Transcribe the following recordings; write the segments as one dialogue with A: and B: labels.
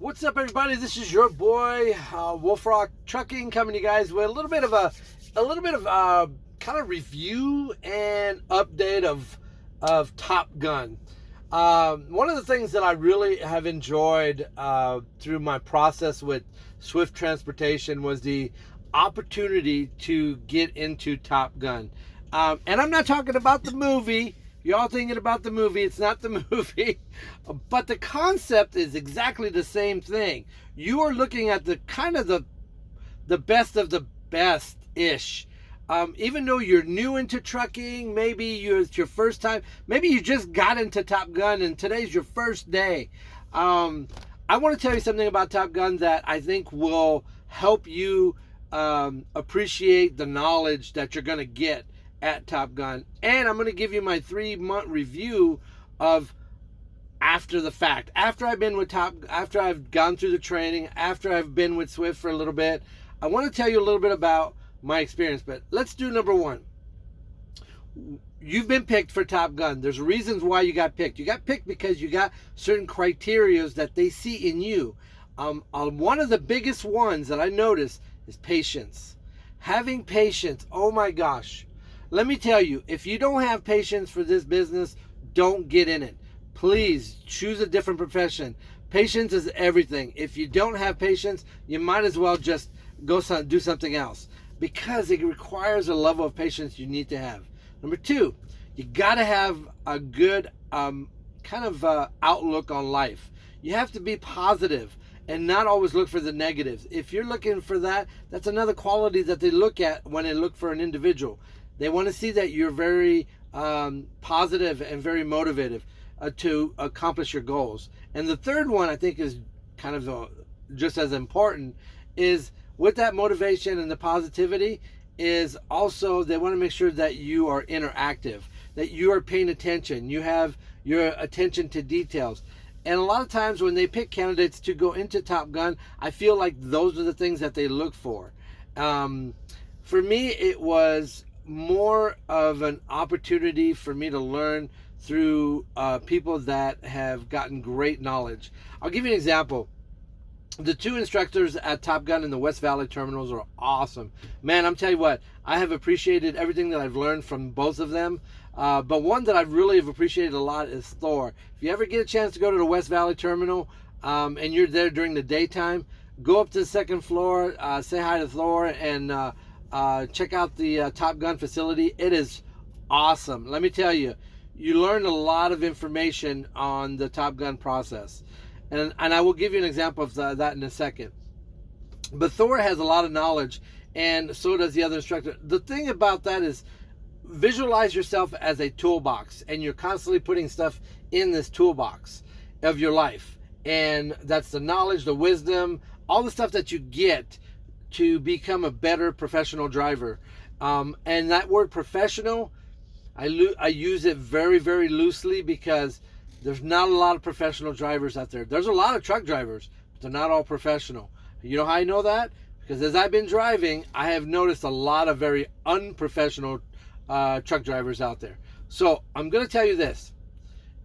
A: What's up, everybody? This is your boy Wolf Rock Trucking, coming to you guys with a little bit of kind of review and update of Top Gun. One of the things that I really have enjoyed through my process with Swift Transportation was the opportunity to get into Top Gun. And I'm not talking about the movie. Y'all thinking about the movie. It's not the movie. But the concept is exactly the same thing. You are looking at the kind of the best of the best-ish. Even though you're new into trucking, maybe it's your first time, maybe you just got into Top Gun and today's your first day. I want to tell you something about Top Gun that I think will help you appreciate the knowledge that you're going to get at Top Gun. And I'm going to give you my 3-month review of after the fact. After I've gone through the training, after I've been with Swift for a little bit, I want to tell you a little bit about my experience. But let's do number one. You've been picked for Top Gun. There's reasons why you got picked. You got picked because you got certain criteria that they see in you. One of the biggest ones that I noticed is patience. Having patience. Oh my gosh. Let me tell you, if you don't have patience for this business, don't get in it. Please choose a different profession. Patience is everything. If you don't have patience, you might as well just go do something else, because it requires a level of patience you need to have. Number two, you got to have a good outlook on life. You have to be positive and not always look for the negatives. If you're looking for that, that's another quality that they look at when they look for an individual. They want to see that you're very positive and very motivated to accomplish your goals. And the third one, I think, is kind of just as important, is with that motivation and the positivity is also they want to make sure that you are interactive, that you are paying attention, you have your attention to details. And a lot of times when they pick candidates to go into Top Gun, I feel like those are the things that they look for. For me, it was more of an opportunity for me to learn through people that have gotten great knowledge. I'll give you an example. The two instructors at Top Gun in the West Valley terminals are awesome. Man, I'm telling you what, I have appreciated everything that I've learned from both of them. But one that I really have appreciated a lot is Thor. If you ever get a chance to go to the West Valley terminal and you're there during the daytime, go up to the second floor, say hi to Thor, and check out the Top Gun facility. It is awesome. Let me tell you, you learn a lot of information on the Top Gun process. And I will give you an example of that in a second. But Thor has a lot of knowledge, and so does the other instructor. The thing about that is visualize yourself as a toolbox, and you're constantly putting stuff in this toolbox of your life. And that's the knowledge, the wisdom, all the stuff that you get to become a better professional driver. And that word professional, I use it very, very loosely, because there's not a lot of professional drivers out there. There's a lot of truck drivers, but they're not all professional. You know how I know that? Because as I've been driving, I have noticed a lot of very unprofessional truck drivers out there. So I'm going to tell you this.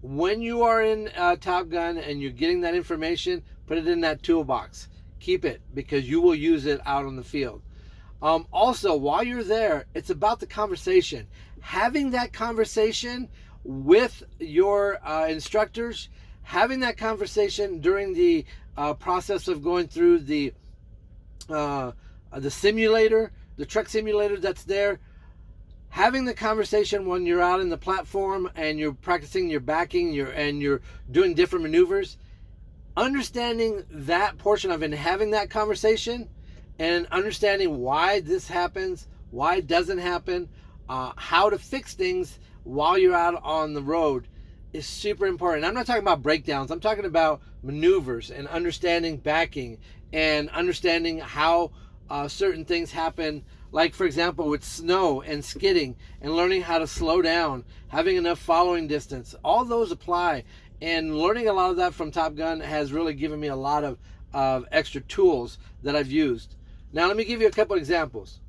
A: When you are in Top Gun and you're getting that information, put it in that toolbox. Keep it, because you will use it out on the field. Also, while you're there, it's about the conversation. Having that conversation with your instructors, having that conversation during the process of going through the simulator, the truck simulator that's there, having the conversation when you're out in the platform and you're practicing your backing, and you're doing different maneuvers, understanding that portion of it and having that conversation and understanding why this happens, why it doesn't happen, how to fix things while you're out on the road is super important. I'm not talking about breakdowns. I'm talking about maneuvers and understanding backing and understanding how certain things happen. Like, for example, with snow and skidding, and learning how to slow down, having enough following distance. All those apply. And learning a lot of that from Top Gun has really given me a lot of extra tools that I've used. Now, let me give you a couple examples.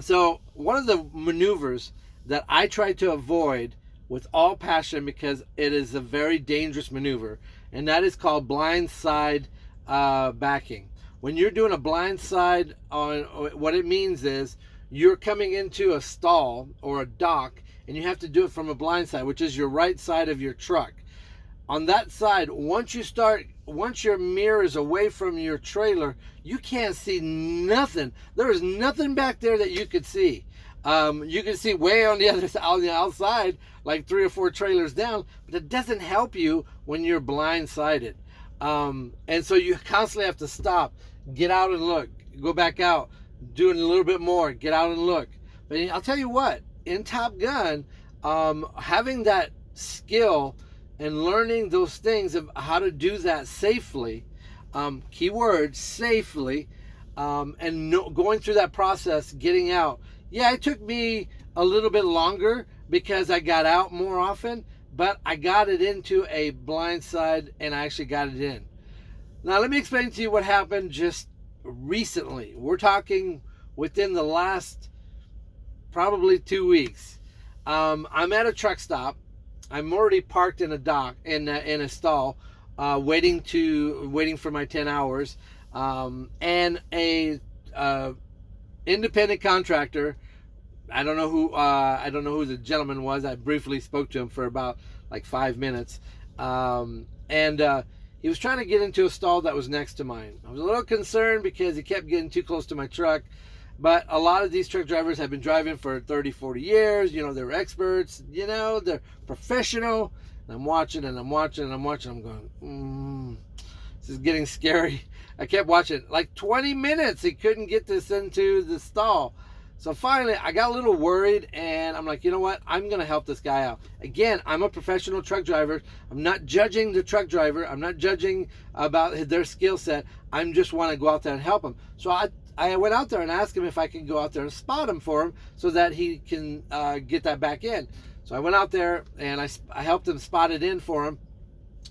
A: So, one of the maneuvers that I try to avoid with all passion, because it is a very dangerous maneuver, and that is called blind side backing. When you're doing a blind side, on what it means is you're coming into a stall or a dock, and you have to do it from a blind side, which is your right side of your truck. On that side, once your mirror is away from your trailer, you can't see nothing. There is nothing back there that you could see. You can see way on the outside, like 3 or 4 trailers down, but it doesn't help you when you're blindsided. And so you constantly have to stop, get out and look, go back out, do it a little bit more, get out and look. But I'll tell you what, in Top Gun, having that skill and learning those things of how to do that safely, keyword safely, and going through that process, getting out. Yeah, it took me a little bit longer because I got out more often, but I got it into a blind side and I actually got it in. Now, let me explain to you what happened just recently. We're talking within the last probably 2 weeks. I'm at a truck stop. I'm already parked in a dock, in a stall, waiting for my 10 hours. And a independent contractor. I don't know who the gentleman was. I briefly spoke to him for about like 5 minutes. He was trying to get into a stall that was next to mine. I was a little concerned because he kept getting too close to my truck. But a lot of these truck drivers have been driving for 30, 40 years. They're experts. They're professional. And I'm watching. I'm going, this is getting scary. I kept watching. Like 20 minutes, he couldn't get this into the stall. So finally, I got a little worried, and I'm like, you know what? I'm going to help this guy out. Again, I'm a professional truck driver. I'm not judging the truck driver. I'm not judging about their skill set. I just want to go out there and help him. So I went out there and asked him if I could go out there and spot him for him so that he can get that back in. So I went out there, and I helped him spot it in for him.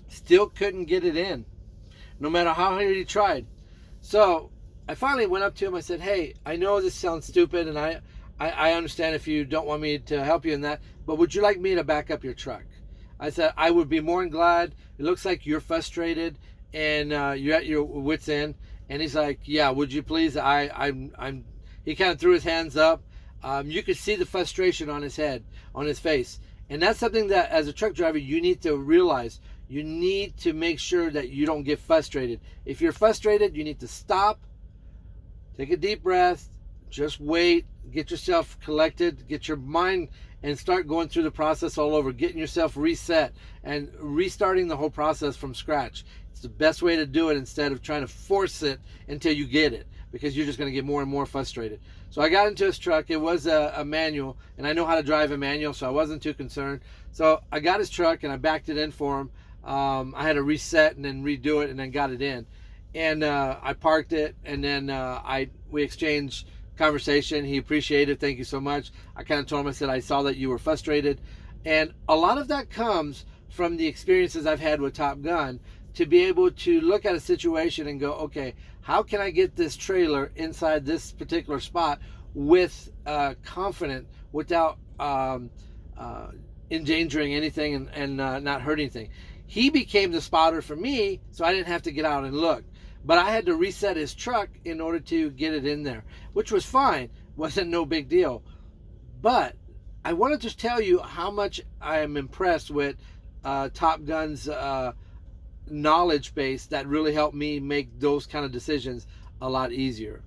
A: Still couldn't get it in, no matter how hard he tried. So I finally went up to him. I said, hey, I know this sounds stupid, and I understand if you don't want me to help you in that, but would you like me to back up your truck? I said, I would be more than glad. It looks like you're frustrated and you're at your wit's end. And he's like, yeah, would you please? He kind of threw his hands up. You could see the frustration on his face. And that's something that as a truck driver, you need to realize. You need to make sure that you don't get frustrated. If you're frustrated, you need to stop, take a deep breath, just wait, get yourself collected, get your mind, and start going through the process all over, getting yourself reset and restarting the whole process from scratch. It's the best way to do it instead of trying to force it until you get it, because you're just going to get more and more frustrated. So I got into his truck. It was a manual, and I know how to drive a manual, so I wasn't too concerned. So I got his truck, and I backed it in for him. I had to reset and then redo it and then got it in. And I parked it, and then we exchanged conversation. He appreciated it. Thank you so much. I kind of told him, I said, I saw that you were frustrated. And a lot of that comes from the experiences I've had with Top Gun, to be able to look at a situation and go, okay, how can I get this trailer inside this particular spot with confident, without endangering anything and not hurting anything. He became the spotter for me, so I didn't have to get out and look. But I had to reset his truck in order to get it in there, which was fine. Wasn't no big deal. But I want to just tell you how much I am impressed with Top Gun's knowledge base that really helped me make those kind of decisions a lot easier.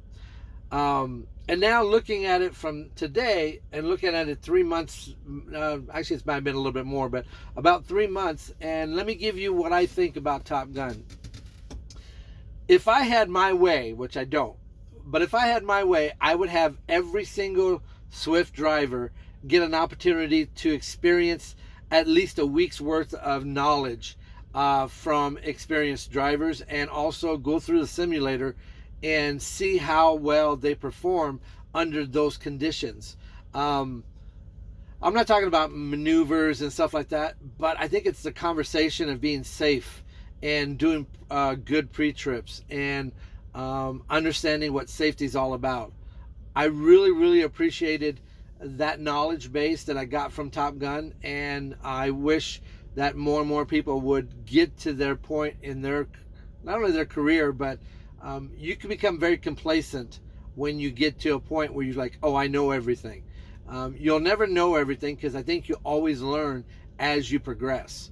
A: And now looking at it from today and looking at it 3 months, actually it's might have been a little bit more, but about 3 months. And let me give you what I think about Top Gun. If I had my way, which I don't, but if I had my way, I would have every single Swift driver get an opportunity to experience at least a week's worth of knowledge from experienced drivers, and also go through the simulator and see how well they perform under those conditions. I'm not talking about maneuvers and stuff like that, but I think it's the conversation of being safe and doing good pre-trips and understanding what safety is all about. I really, really appreciated that knowledge base that I got from Top Gun, and I wish that more and more people would get to their point in their, not only their career, but you can become very complacent when you get to a point where you're like, oh, I know everything. You'll never know everything, because I think you always learn as you progress.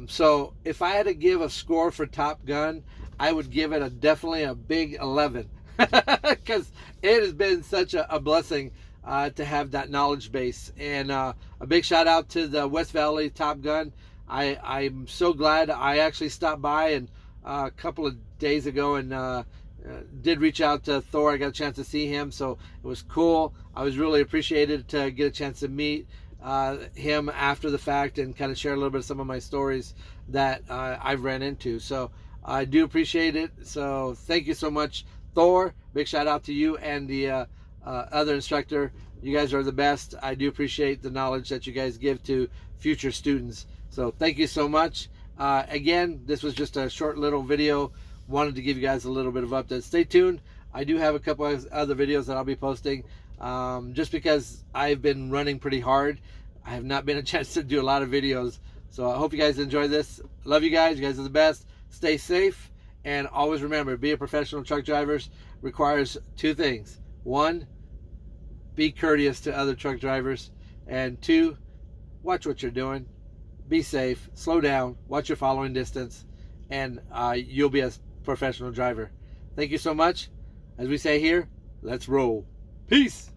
A: So if I had to give a score for Top Gun, I would give it definitely a big 11, because it has been such a blessing to have that knowledge base. And a big shout out to the West Valley Top Gun. I'm so glad I actually stopped by and a couple of days ago and did reach out to Thor. I got a chance to see him, so it was cool. I was really appreciated to get a chance to meet him after the fact and kind of share a little bit of some of my stories that I've ran into. So I do appreciate it. So thank you so much, Thor. Big shout out to you and the other instructor. You guys are the best. I do appreciate the knowledge that you guys give to future students. So thank you so much. Again, this was just a short little video. Wanted to give you guys a little bit of update. Stay tuned. I do have a couple of other videos that I'll be posting. Just because I've been running pretty hard, I have not been a chance to do a lot of videos. So I hope you guys enjoy this. Love you guys. You guys are the best. Stay safe. And always remember, be a professional truck driver requires two things. One, be courteous to other truck drivers. And two, watch what you're doing. Be safe. Slow down. Watch your following distance. And you'll be a professional driver. Thank you so much. As we say here, let's roll. Peace.